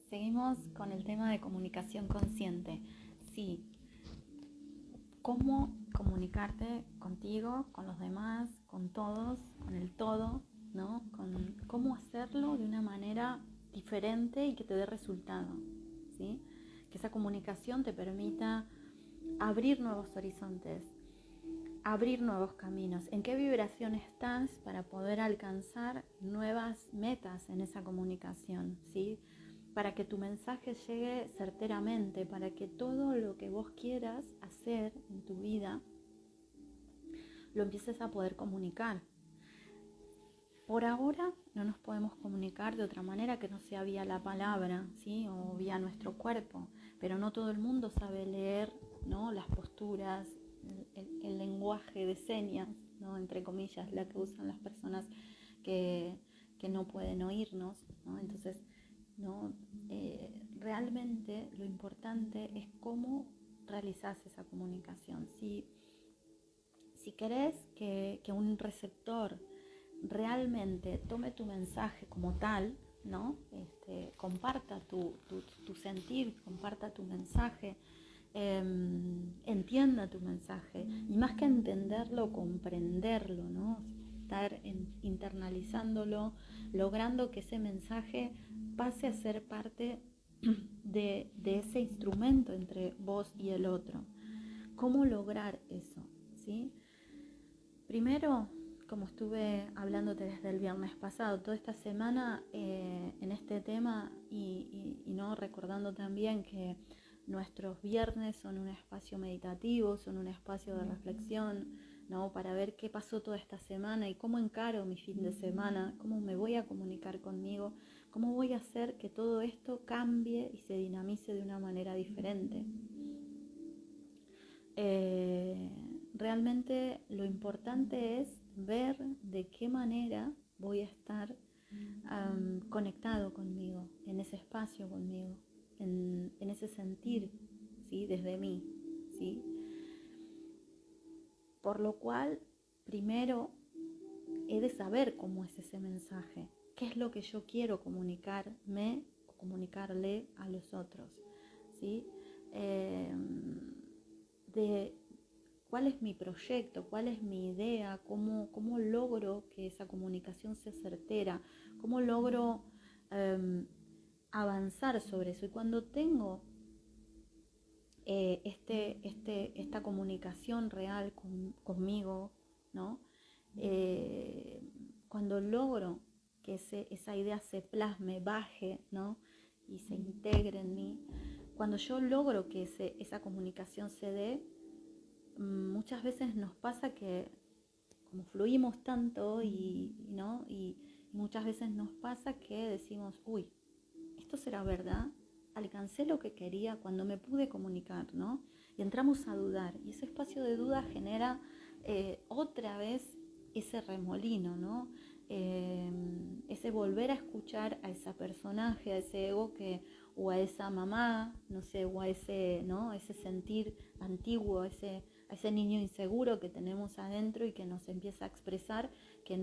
Seguimos con el tema de comunicación consciente. Sí, cómo comunicarte contigo, con los demás, con todos, con el todo, ¿no? Con cómo hacerlo de una manera diferente y que te dé resultado, ¿sí? Que esa comunicación te permita abrir nuevos horizontes, abrir nuevos caminos. ¿En qué vibración estás para poder alcanzar nuevas metas en esa comunicación? ¿Sí? Para que tu mensaje llegue certeramente, para que todo lo que vos quieras hacer en tu vida lo empieces a poder comunicar. Por ahora no nos podemos comunicar de otra manera que no sea vía la palabra, ¿sí? O vía nuestro cuerpo, pero no todo el mundo sabe leer, ¿no? Las posturas, el lenguaje de señas, ¿no? Entre comillas, la que usan las personas que, que no pueden oírnos, ¿no? Entonces, ¿no? Realmente lo importante es cómo realizas esa comunicación. Si querés que un receptor realmente tome tu mensaje como tal, ¿no? Comparta tu sentir, comparta tu mensaje, entienda tu mensaje, y más que entenderlo, comprenderlo, ¿no? Estar internalizándolo, logrando que ese mensaje pase a ser parte de ese instrumento entre vos y el otro. ¿Cómo lograr eso? ¿Sí? Primero, como estuve hablándote desde el viernes pasado, toda esta semana en este tema y no recordando también que nuestros viernes son un espacio meditativo, son un espacio de reflexión, ¿no? Para ver qué pasó toda esta semana y cómo encaro mi fin de semana, cómo me voy a comunicar conmigo, cómo voy a hacer que todo esto cambie y se dinamice de una manera diferente. Eh, Realmente lo importante es ver de qué manera voy a estar conectado conmigo, en ese espacio conmigo, en ese sentir, ¿sí? Desde mí, ¿sí? Por lo cual, primero he de saber cómo es ese mensaje, qué es lo que yo quiero comunicarme o comunicarle a los otros, ¿sí? Eh, de cuál es mi proyecto, cuál es mi idea, cómo logro que esa comunicación sea certera, cómo logro eh, avanzar sobre eso. Y cuando tengo esta comunicación real conmigo, ¿no? Eh, Cuando logro que esa idea se plasme, baje, ¿no? Y se integre en mí, cuando yo logro que esa comunicación se dé, muchas veces nos pasa que como fluimos tanto ¿no? Y muchas veces nos pasa que decimos, uy, ¿esto será verdad? Alcancé lo que quería cuando me pude comunicar, ¿no? Y entramos a dudar. Y ese espacio de duda genera otra vez ese remolino, ¿no? Ese volver a escuchar a ese personaje, a ese ego o a esa mamá, no sé, o a ese, ¿no? Ese sentir antiguo, a ese niño inseguro que tenemos adentro y que nos empieza a expresar que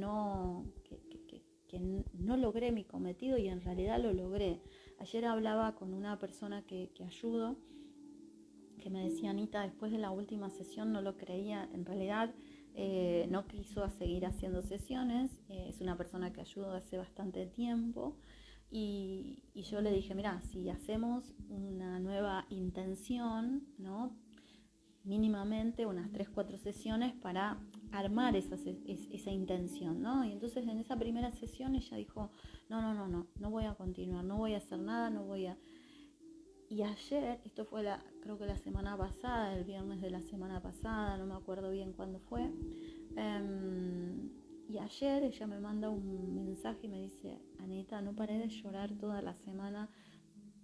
que no logré mi cometido y en realidad lo logré. Ayer hablaba con una persona que ayudo, que me decía, Anita, después de la última sesión no lo creía, en realidad no quiso seguir haciendo sesiones, es una persona que ayudo hace bastante tiempo, y yo le dije, mira, si hacemos una nueva intención, ¿no? Mínimamente unas 3 4 sesiones para armar esa intención, ¿no? Y entonces en esa primera sesión ella dijo, no voy a continuar, no voy a hacer nada, no voy a... Y ayer, esto fue creo que la semana pasada, el viernes de la semana pasada, no me acuerdo bien cuándo fue, y ayer ella me manda un mensaje y me dice, Anita, no paré de llorar toda la semana,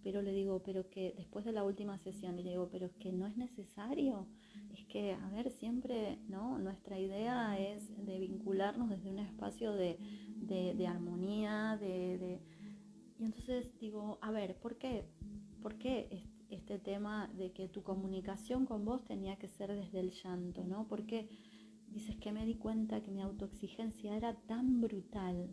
pero le digo, pero que después de la última sesión, y le digo, pero es que no es necesario, es que, a ver, siempre, ¿no? Nuestra idea es de vincularnos desde un espacio de armonía, y entonces digo, a ver, ¿por qué este tema de que tu comunicación con vos tenía que ser desde el llanto, ¿no? Porque dices que me di cuenta que mi autoexigencia era tan brutal,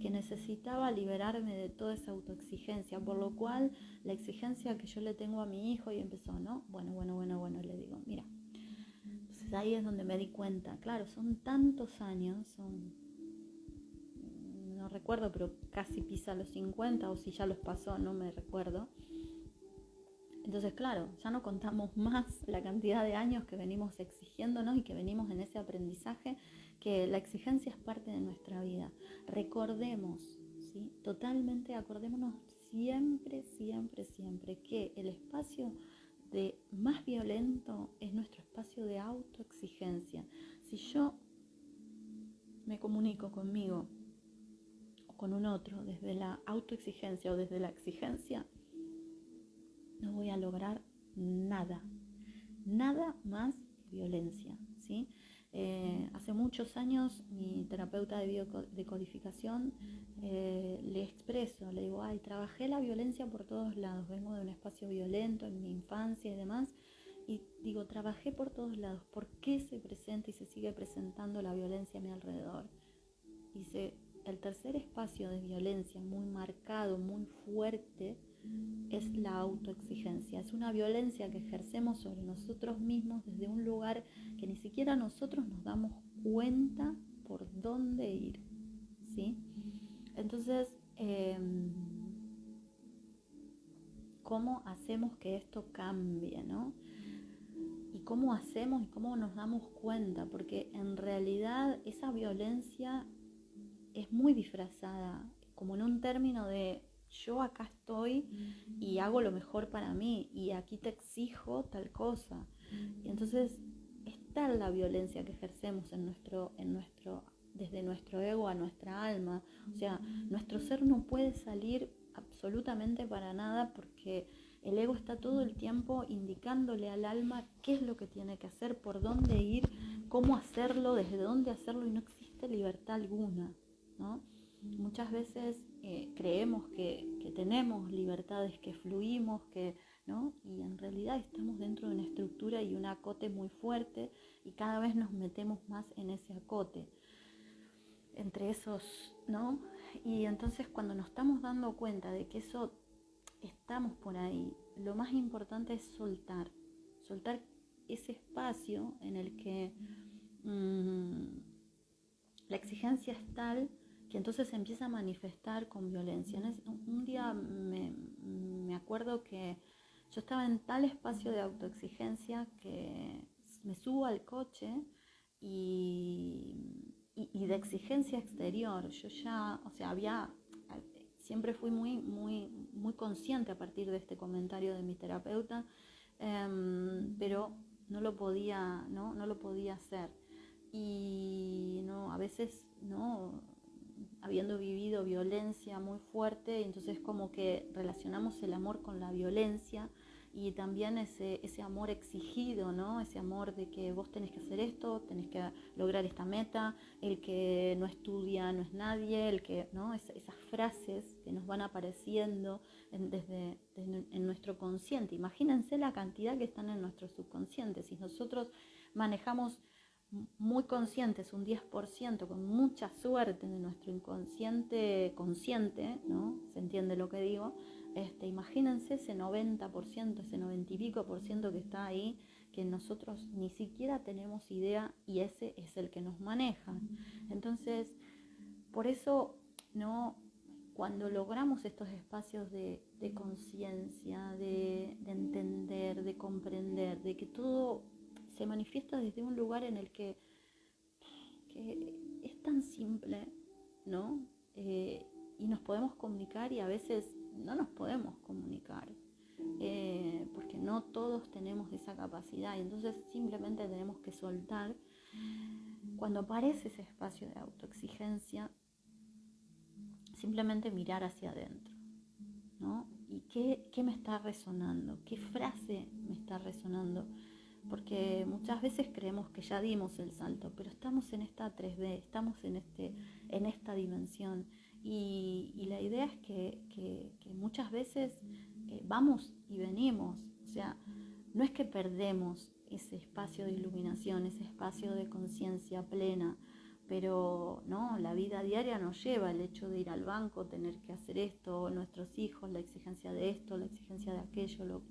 que necesitaba liberarme de toda esa autoexigencia, por lo cual la exigencia que yo le tengo a mi hijo, y empezó, ¿no? Bueno, le digo, mira. Entonces ahí es donde me di cuenta, claro, son tantos años, no recuerdo, pero casi pisa los 50, o si ya los pasó, no me recuerdo. Entonces, claro, ya no contamos más la cantidad de años que venimos exigiéndonos y que venimos en ese aprendizaje, que la exigencia es parte de nuestra vida. Recordemos, ¿sí? Totalmente acordémonos siempre que el espacio más violento es nuestro espacio de autoexigencia. Si yo me comunico conmigo o con un otro desde la autoexigencia o desde la exigencia, no voy a lograr nada más violencia, ¿sí? Hace muchos años mi terapeuta de biodecodificación le expreso, le digo, trabajé la violencia por todos lados, vengo de un espacio violento en mi infancia y demás, y digo, trabajé por todos lados, ¿por qué se presenta y se sigue presentando la violencia a mi alrededor? Dice, el tercer espacio de violencia muy marcado, muy fuerte, es la autoexigencia. Es una violencia que ejercemos sobre nosotros mismos desde un lugar que ni siquiera nosotros nos damos cuenta por dónde ir, ¿sí? Entonces, ¿cómo hacemos que esto cambie, ¿no? ¿Y cómo hacemos y cómo nos damos cuenta? Porque en realidad esa violencia es muy disfrazada, como en un término de yo acá estoy y hago lo mejor para mí y aquí te exijo tal cosa. Y entonces está la violencia que ejercemos desde nuestro ego a nuestra alma. O sea, nuestro ser no puede salir absolutamente para nada, porque el ego está todo el tiempo indicándole al alma qué es lo que tiene que hacer, por dónde ir, cómo hacerlo, desde dónde hacerlo, y no existe libertad alguna, ¿no? Muchas veces creemos que tenemos libertades, que fluimos, ¿no? Y en realidad estamos dentro de una estructura y un acote muy fuerte, y cada vez nos metemos más en ese acote, entre esos, ¿no? Y entonces, cuando nos estamos dando cuenta de que eso estamos por ahí, lo más importante es soltar ese espacio en el que la exigencia es tal que entonces se empieza a manifestar con violencia. Un día me acuerdo que yo estaba en tal espacio de autoexigencia que me subo al coche y de exigencia exterior. Yo ya, o sea, siempre fui muy consciente a partir de este comentario de mi terapeuta, pero no lo podía hacer. Y no, a veces, no, habiendo vivido violencia muy fuerte, entonces como que relacionamos el amor con la violencia, y también ese amor exigido, ¿no? Ese amor de que vos tenés que hacer esto, tenés que lograr esta meta, el que no estudia no es nadie, el que, ¿no? Esas frases que nos van apareciendo en nuestro consciente. Imagínense la cantidad que están en nuestro subconsciente. Si nosotros manejamos muy conscientes, un 10%, con mucha suerte, de nuestro inconsciente consciente, ¿no? ¿Se entiende lo que digo? Imagínense ese 90%, ese 90 y pico por ciento que está ahí, que nosotros ni siquiera tenemos idea, y ese es el que nos maneja. Entonces, por eso, ¿no? Cuando logramos estos espacios de conciencia, de entender, de comprender, de que todo se manifiesta desde un lugar en el que es tan simple, ¿no? Y nos podemos comunicar, y a veces no nos podemos comunicar, porque no todos tenemos esa capacidad, y entonces simplemente tenemos que soltar. Cuando aparece ese espacio de autoexigencia, simplemente mirar hacia adentro, ¿no? ¿Y qué me está resonando? ¿Qué frase me está resonando? Porque muchas veces creemos que ya dimos el salto, pero estamos en esta 3D, estamos en esta dimensión, y la idea es que muchas veces vamos y venimos. O sea, no es que perdemos ese espacio de iluminación, ese espacio de conciencia plena, pero no, la vida diaria nos lleva el hecho de ir al banco, tener que hacer esto, nuestros hijos, la exigencia de esto, la exigencia de aquello,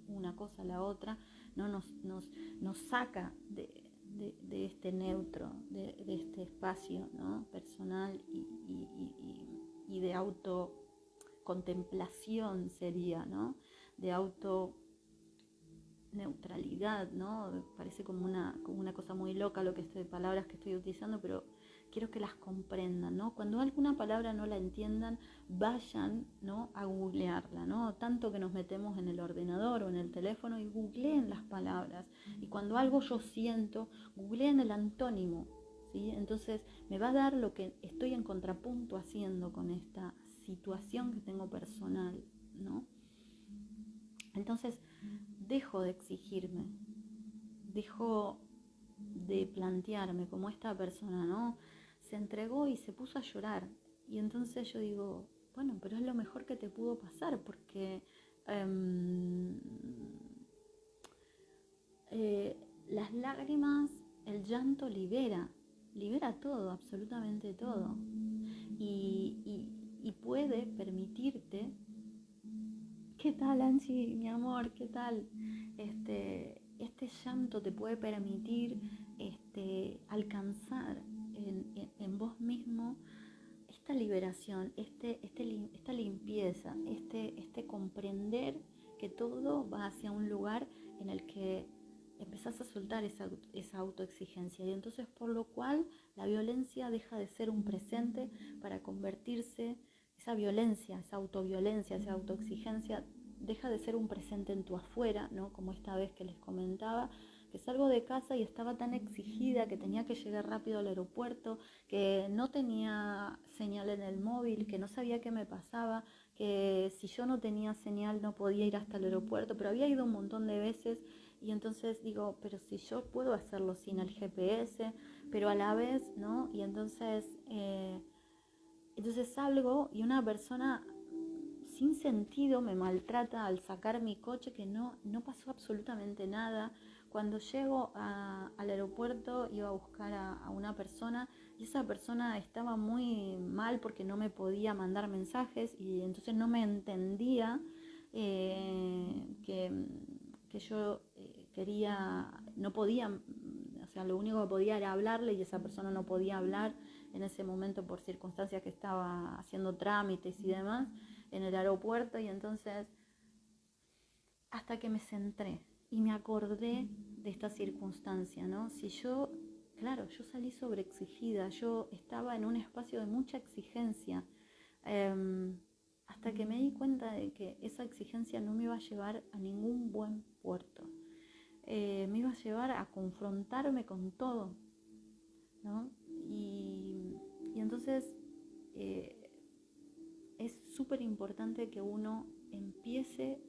una cosa, la otra, ¿no? Nos saca de este neutro, de este espacio, ¿no? Personal y de autocontemplación sería, ¿no? De neutralidad, ¿no? Parece como una cosa muy loca lo que estoy, palabras que estoy utilizando, pero quiero que las comprendan, ¿no? Cuando alguna palabra no la entiendan, vayan, ¿no? A googlearla, ¿no? Tanto que nos metemos en el ordenador o en el teléfono y googleen las palabras. Y cuando algo yo siento, googleen el antónimo, ¿sí? Entonces me va a dar lo que estoy en contrapunto haciendo con esta situación que tengo personal, ¿no? Entonces, dejo de exigirme, dejo de plantearme como esta persona, ¿no? Se entregó y se puso a llorar. Y entonces yo digo, bueno, pero es lo mejor que te pudo pasar, porque las lágrimas, el llanto libera todo, absolutamente todo. Y puede permitirte. ¿Qué tal, Angie, mi amor? ¿Qué tal? Este llanto te puede permitir alcanzar en vos mismo esta liberación, esta limpieza, este comprender que todo va hacia un lugar en el que empezás a soltar esa autoexigencia, y entonces por lo cual la violencia deja de ser un presente para convertirse, esa violencia, esa autoviolencia, esa autoexigencia deja de ser un presente en tu afuera, ¿no? Como esta vez que les comentaba, que salgo de casa y estaba tan exigida que tenía que llegar rápido al aeropuerto, que no tenía señal en el móvil, que no sabía qué me pasaba, que si yo no tenía señal no podía ir hasta el aeropuerto, pero había ido un montón de veces. Y entonces digo, pero si yo puedo hacerlo sin el GPS, pero a la vez, ¿no? Y entonces salgo y una persona sin sentido me maltrata al sacar mi coche, que no pasó absolutamente nada. Cuando llego al aeropuerto iba a buscar a una persona, y esa persona estaba muy mal porque no me podía mandar mensajes, y entonces no me entendía que yo no podía, o sea, lo único que podía era hablarle, y esa persona no podía hablar en ese momento por circunstancias que estaba haciendo trámites y demás en el aeropuerto. Y entonces, hasta que me centré y me acordé de esta circunstancia, ¿no? Si yo, claro, yo salí sobreexigida, yo estaba en un espacio de mucha exigencia, hasta que me di cuenta de que esa exigencia no me iba a llevar a ningún buen puerto. Me iba a llevar a confrontarme con todo, ¿no? Y entonces es súper importante que uno empiece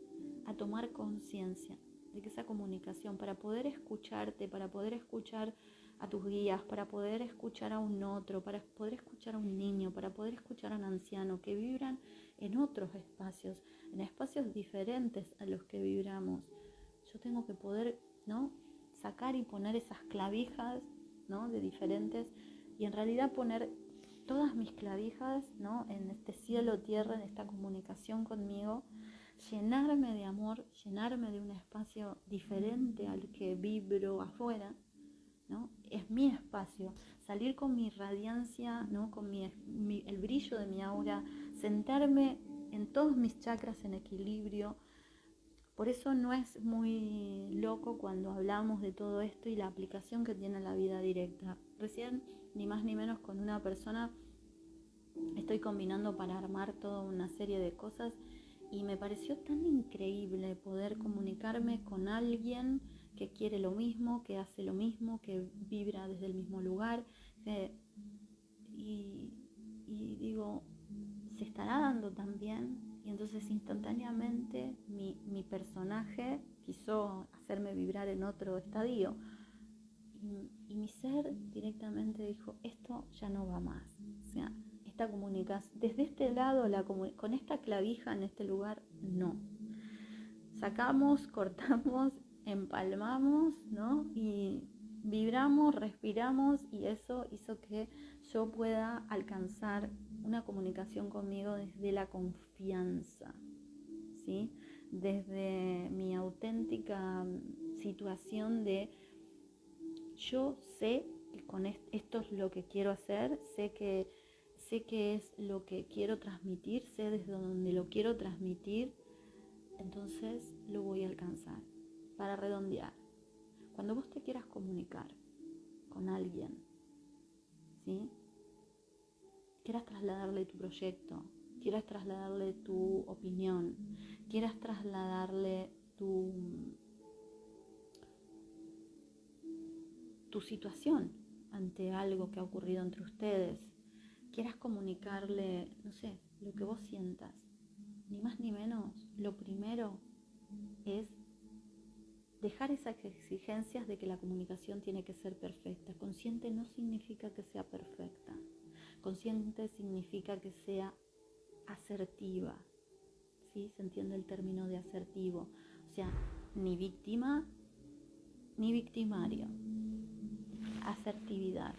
a tomar conciencia de que esa comunicación, para poder escucharte, para poder escuchar a tus guías, para poder escuchar a un otro, para poder escuchar a un niño, para poder escuchar a un anciano, que vibran en otros espacios, en espacios diferentes a los que vibramos, yo tengo que poder, ¿no?, sacar y poner esas clavijas, ¿no?, de diferentes, y en realidad poner todas mis clavijas, ¿no?, en este cielo, tierra, en esta comunicación conmigo, llenarme de amor, llenarme de un espacio diferente al que vibro afuera, ¿no? Es mi espacio, salir con mi radiancia, ¿no?, con el brillo de mi aura, sentarme en todos mis chakras en equilibrio. Por eso no es muy loco cuando hablamos de todo esto y la aplicación que tiene la vida directa. Recién, ni más ni menos, con una persona estoy combinando para armar toda una serie de cosas, y me pareció tan increíble poder comunicarme con alguien que quiere lo mismo, que hace lo mismo, que vibra desde el mismo lugar, y digo, ¿se estará dando también? Y entonces instantáneamente mi personaje quiso hacerme vibrar en otro estadio, y mi ser directamente dijo, esto ya no va más. O sea, esta comunicación, desde este lado, con esta clavija en este lugar, no. Sacamos, cortamos, empalmamos, ¿no? Y vibramos, respiramos y eso hizo que yo pueda alcanzar una comunicación conmigo desde la confianza, ¿sí? Desde mi auténtica situación de yo sé que con esto es lo que quiero hacer, sé que es lo que quiero transmitir, sé desde donde lo quiero transmitir, entonces lo voy a alcanzar. Para redondear, cuando vos te quieras comunicar con alguien, ¿sí? Quieras trasladarle tu proyecto, quieras trasladarle tu opinión, quieras trasladarle tu situación ante algo que ha ocurrido entre ustedes, quieras comunicarle, no sé, lo que vos sientas, ni más ni menos, lo primero es dejar esas exigencias de que la comunicación tiene que ser perfecta. Consciente no significa que sea perfecta. Consciente significa que sea asertiva. ¿Sí? Se entiende el término de asertivo. O sea, ni víctima ni victimario. Asertividad.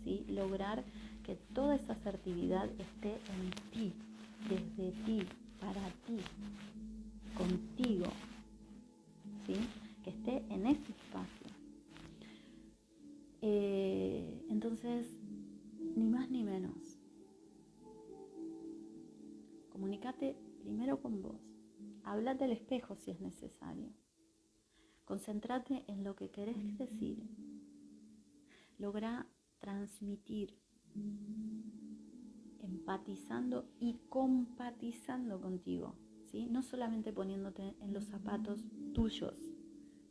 ¿Sí? Lograr que toda esa asertividad esté en ti, desde ti, para ti, contigo. ¿Sí? Que esté en ese espacio. Entonces, ni más ni menos. Comunícate primero con vos. Háblate al espejo si es necesario. Concéntrate en lo que querés decir. Logra transmitir, empatizando y compatizando contigo, ¿sí? No solamente poniéndote en los zapatos tuyos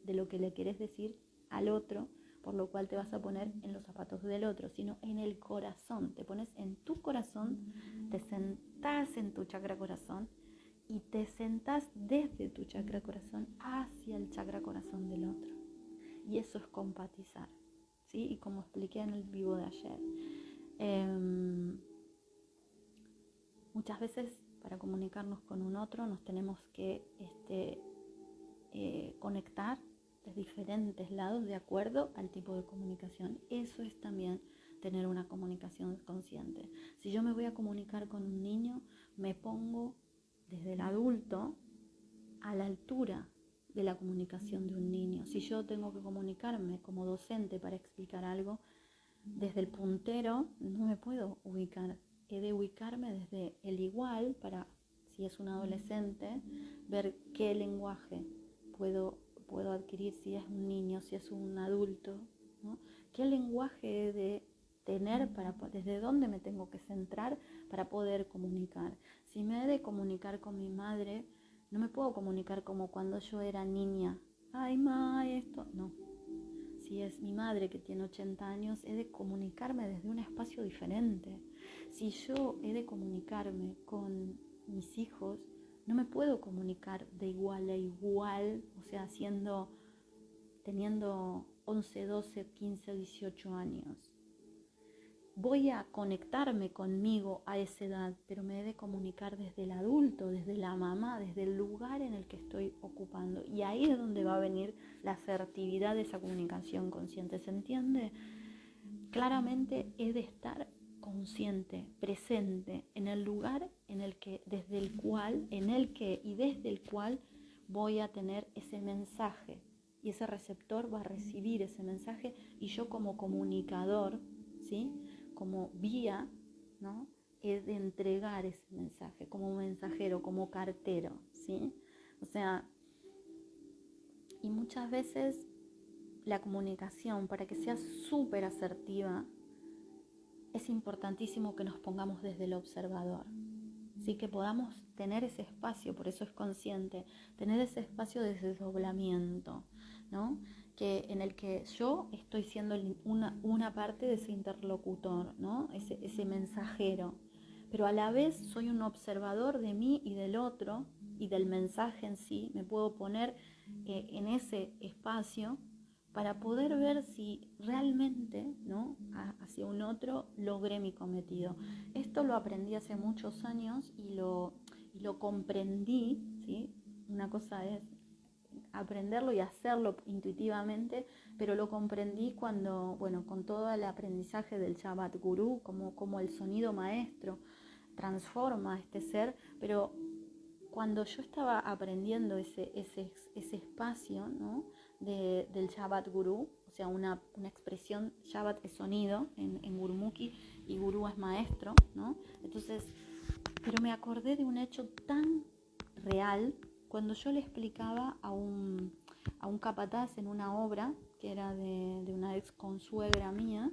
de lo que le querés decir al otro, por lo cual te vas a poner en los zapatos del otro, sino en el corazón. Te pones en tu corazón, te sentás en tu chakra corazón y te sentás desde tu chakra corazón hacia el chakra corazón del otro. Y eso es compatizar, ¿sí? Y como expliqué en el vivo de ayer, muchas veces para comunicarnos con un otro nos tenemos que conectar de diferentes lados de acuerdo al tipo de comunicación. Eso es también tener una comunicación consciente. Si yo me voy a comunicar con un niño, me pongo desde el adulto a la altura de la comunicación de un niño. Si yo tengo que comunicarme como docente para explicar algo, desde el puntero no me puedo ubicar. He de ubicarme desde el igual para, si es un adolescente, ver qué lenguaje puedo adquirir si es un niño, si es un adulto, ¿no? ¿Qué lenguaje he de tener desde dónde me tengo que centrar para poder comunicar? Si me he de comunicar con mi madre, no me puedo comunicar como cuando yo era niña. Ay, ma, esto. No. Si es mi madre que tiene 80 años, he de comunicarme desde un espacio diferente. Si yo he de comunicarme con mis hijos, no me puedo comunicar de igual a igual, o sea, teniendo 11, 12, 15, 18 años. Voy a conectarme conmigo a esa edad, pero me he de comunicar desde el adulto, desde la mamá, desde el lugar en el que estoy ocupando. Y ahí es donde va a venir la asertividad de esa comunicación consciente. ¿Se entiende? Claramente he de estar consciente, presente en el lugar en el que, desde el cual voy a tener ese mensaje. Y ese receptor va a recibir ese mensaje y yo como comunicador, ¿sí? Como vía, ¿no? He de entregar ese mensaje como mensajero, como cartero, ¿sí? O sea, y muchas veces la comunicación, para que sea súper asertiva, es importantísimo que nos pongamos desde el observador, ¿sí? Que podamos tener ese espacio, por eso es consciente, tener ese espacio de desdoblamiento, ¿no? En el que yo estoy siendo una parte de ese interlocutor, ¿no? Ese mensajero, pero a la vez soy un observador de mí y del otro y del mensaje en sí. Me puedo poner en ese espacio para poder ver si realmente, ¿no? Hacia un otro logré mi cometido. Esto lo aprendí hace muchos años y lo comprendí, ¿sí? Una cosa es aprenderlo y hacerlo intuitivamente, pero lo comprendí cuando, bueno, con todo el aprendizaje del Shabbat Gurú, como el sonido maestro transforma a este ser, pero cuando yo estaba aprendiendo ese espacio, ¿no? Del Shabbat Gurú, o sea, una expresión, Shabbat es sonido en Gurumukhi y Gurú es maestro, ¿no? Entonces, pero me acordé de un hecho tan real cuando yo le explicaba a un capataz en una obra que era de una ex consuegra mía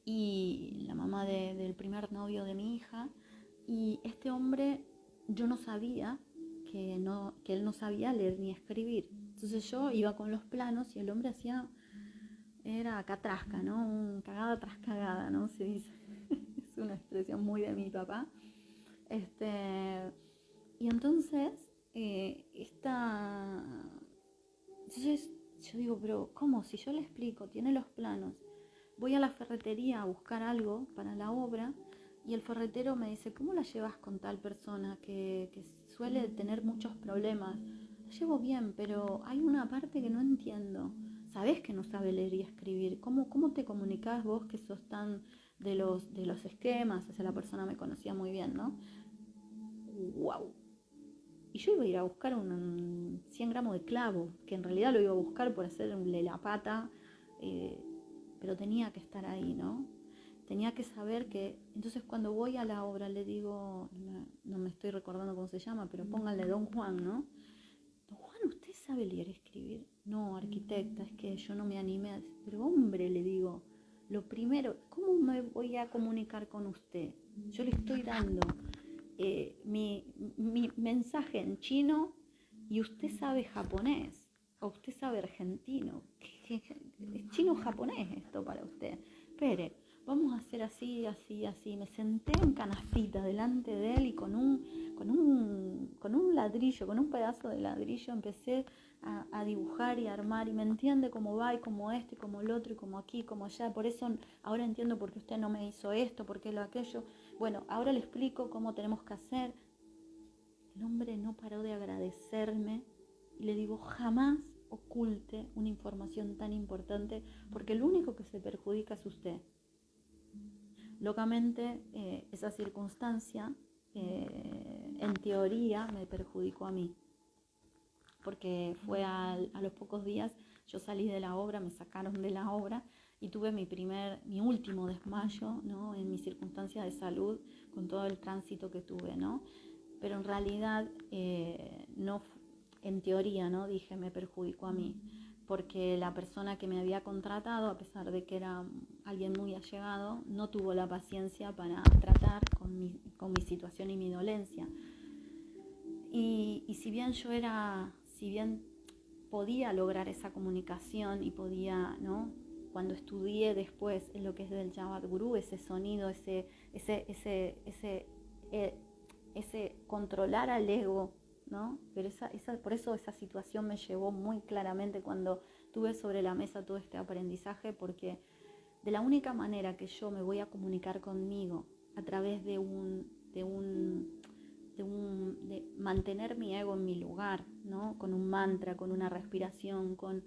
y la mamá del primer novio de mi hija, y este hombre, yo no sabía que él no sabía leer ni escribir. Entonces yo iba con los planos y el hombre era catrasca, ¿no? Cagada tras cagada, ¿no? Se dice. Es una expresión muy de mi papá. Y entonces, entonces yo digo, pero ¿cómo? Si yo le explico, tiene los planos, voy a la ferretería a buscar algo para la obra y el ferretero me dice, ¿cómo la llevas con tal persona que suele tener muchos problemas? La llevo bien, pero hay una parte que no entiendo. Sabés que no sabe leer y escribir. ¿Cómo te comunicás vos que sos tan de los esquemas? O sea, la persona me conocía muy bien, ¿no? ¡Wow! Y yo iba a ir a buscar 100 gramos de clavo, que en realidad lo iba a buscar por hacerle la pata, pero tenía que estar ahí, ¿no? Tenía que saber que... Entonces cuando voy a la obra le digo, no me estoy recordando cómo se llama, pero pónganle Don Juan, ¿no? Don Juan, ¿usted sabe leer y escribir? No, arquitecta, es que yo no me animé. Pero hombre, le digo, lo primero, ¿cómo me voy a comunicar con usted? Yo le estoy dando mi mensaje en chino y usted sabe japonés o usted sabe argentino. Es chino-japonés esto para usted. Espere, vamos a hacer así, así, así. Me senté en canastita delante de él y con un ladrillo, con un pedazo de ladrillo empecé a dibujar y a armar, y me entiende cómo va y cómo esto y cómo el otro y cómo aquí, cómo allá. Por eso ahora entiendo por qué usted no me hizo esto, por qué lo aquello. Bueno, ahora le explico cómo tenemos que hacer. El hombre no paró de agradecerme y le digo, jamás oculte una información tan importante porque el único que se perjudica es usted. Locamente, esa circunstancia, en teoría, me perjudicó a mí, porque fue a los pocos días, yo salí de la obra, me sacaron de la obra y tuve mi último desmayo, ¿no? En mi circunstancia de salud, con todo el tránsito que tuve, ¿no? Pero en realidad, no, en teoría, ¿no? Dije, me perjudicó a mí, porque la persona que me había contratado, a pesar de que era alguien muy allegado, no tuvo la paciencia para tratar con mi situación y mi dolencia. Y si bien podía lograr esa comunicación y podía, ¿no? Cuando estudié después en lo que es del Shabbat Gurú, ese sonido, ese controlar al ego, ¿no? Pero por eso esa situación me llevó muy claramente cuando tuve sobre la mesa todo este aprendizaje, porque de la única manera que yo me voy a comunicar conmigo a través de mantener mi ego en mi lugar, ¿no? Con un mantra, con una respiración, con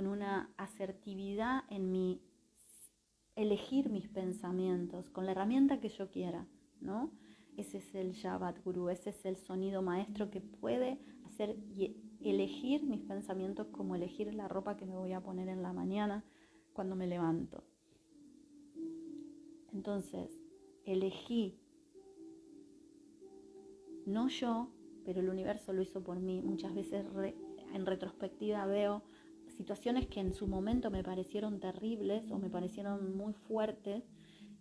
una asertividad en mi elegir mis pensamientos, con la herramienta que yo quiera, ¿no? Ese es el Shabbat Gurú, ese es el sonido maestro que puede hacer y elegir mis pensamientos como elegir la ropa que me voy a poner en la mañana cuando me levanto. Entonces, elegí, no yo, pero el universo lo hizo por mí. Muchas veces en retrospectiva veo situaciones que en su momento me parecieron terribles o me parecieron muy fuertes,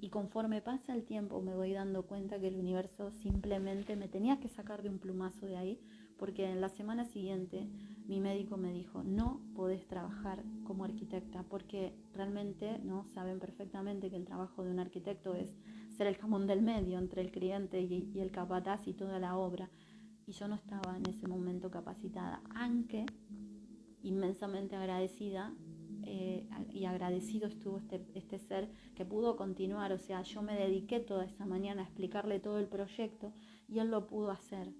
y conforme pasa el tiempo me voy dando cuenta que el universo simplemente me tenía que sacar de un plumazo de ahí, porque en la semana siguiente mi médico me dijo, no podés trabajar como arquitecta, porque realmente, ¿no? Saben perfectamente que el trabajo de un arquitecto es ser el jamón del medio entre el cliente y el capataz y toda la obra. Y yo no estaba en ese momento capacitada, aunque inmensamente agradecida, y agradecido estuvo este ser que pudo continuar. O sea, yo me dediqué toda esa mañana a explicarle todo el proyecto y él lo pudo hacer.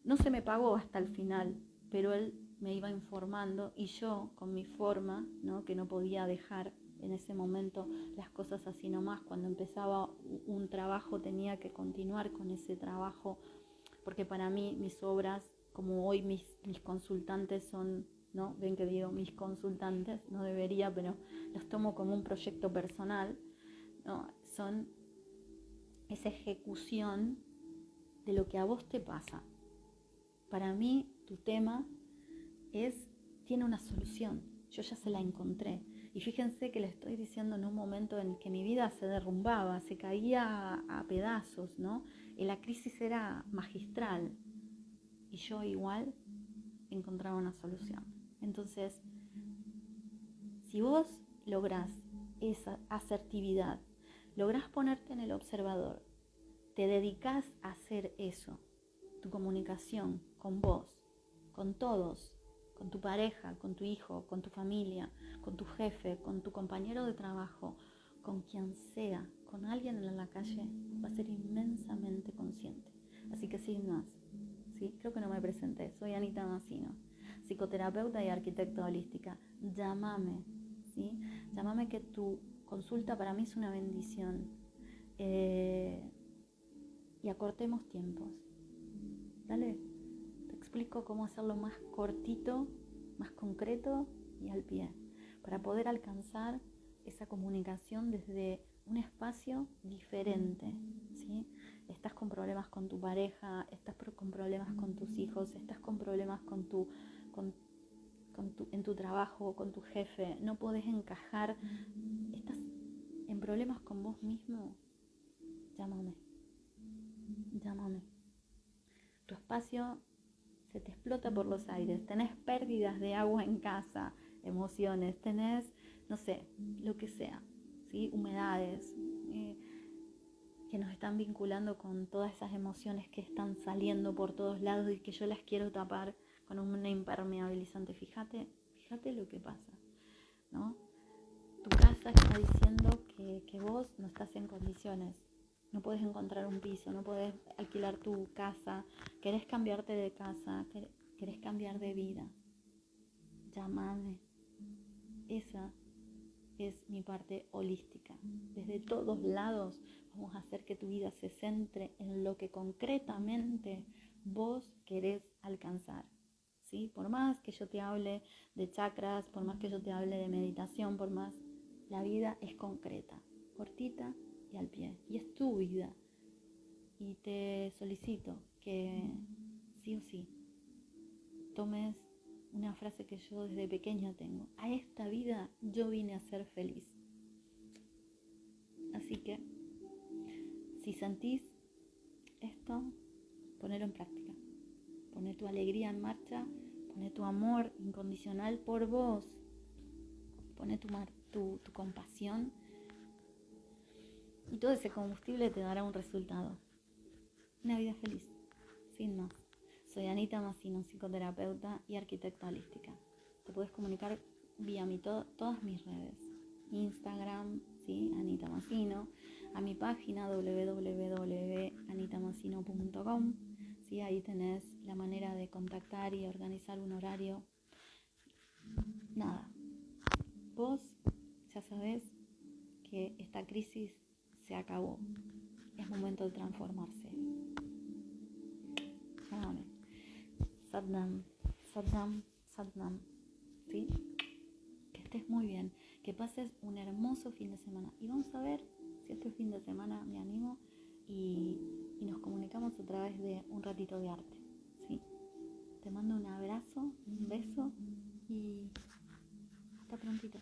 No se me pagó hasta el final, pero él me iba informando y yo con mi forma, ¿no? Que no podía dejar en ese momento las cosas así nomás. Cuando empezaba un trabajo tenía que continuar con ese trabajo, porque para mí mis obras, como hoy mis consultantes son, ¿no? Ven que digo mis consultantes, no debería, pero los tomo como un proyecto personal, ¿no? Son esa ejecución de lo que a vos te pasa. Para mí tu tema tiene una solución, yo ya se la encontré. Y fíjense que le estoy diciendo en un momento en que mi vida se derrumbaba, se caía a pedazos, ¿no? Y la crisis era magistral. Y yo igual encontraba una solución. Entonces, si vos lográs esa asertividad, lográs ponerte en el observador, te dedicás a hacer eso, tu comunicación con vos, con todos, con tu pareja, con tu hijo, con tu familia, con tu jefe, con tu compañero de trabajo, con quien sea, con alguien en la calle, va a ser inmensamente consciente. Así que sin más, ¿sí? Creo que no me presenté, soy Anita Massino, psicoterapeuta y arquitecta holística. Llámame, ¿sí? Llámame, que tu consulta para mí es una bendición. Y acortemos tiempos. Dale, te explico cómo hacerlo más cortito, más concreto y al pie, para poder alcanzar esa comunicación desde un espacio diferente, ¿sí? Estás con problemas con tu pareja, estás con problemas con tus hijos, estás con problemas en tu trabajo, con tu jefe, no podés encajar, estás en problemas con vos mismo, llámame. Tu espacio se te explota por los aires, tenés pérdidas de agua en casa, emociones, tenés, no sé, lo que sea, ¿sí? Humedades que nos están vinculando con todas esas emociones que están saliendo por todos lados y que yo las quiero tapar con una impermeabilizante. Fíjate lo que pasa, ¿no? Tu casa está diciendo que vos no estás en condiciones. No puedes encontrar un piso, no puedes alquilar tu casa, querés cambiarte de casa, querés cambiar de vida. Llámame. Esa es mi parte holística. Desde todos lados vamos a hacer que tu vida se centre en lo que concretamente vos querés alcanzar. ¿Sí? Por más que yo te hable de chakras, por más que yo te hable de meditación, por más, la vida es concreta, cortita y al pie. Y es tu vida. Y te solicito que sí o sí tomes una frase que yo desde pequeña tengo. A esta vida yo vine a ser feliz. Así que, si sentís esto, ponelo en práctica. Poné tu alegría en marcha, poné tu amor incondicional por vos. Poné tu compasión. Y todo ese combustible te dará un resultado. Una vida feliz, sin más. Soy Anita Massino, psicoterapeuta y arquitecta holística. Te puedes comunicar vía todas mis redes. Instagram, ¿sí? Anita Massino. A mi página www.anitamassino.com. ¿Sí? Ahí tenés la manera de contactar y organizar un horario. Nada. Vos ya sabés que esta crisis se acabó. Es momento de transformarse. Llámame. Satnam, Satnam, Satnam. ¿Sí? Que estés muy bien. Que pases un hermoso fin de semana. Y vamos a ver si este fin de semana me animo y nos comunicamos a través de un ratito de arte. ¿Sí? Te mando un abrazo, un beso y hasta prontito.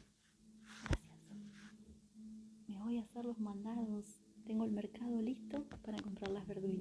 Gracias. Me voy a hacer los mandados. Tengo el mercado listo para comprar las verduritas.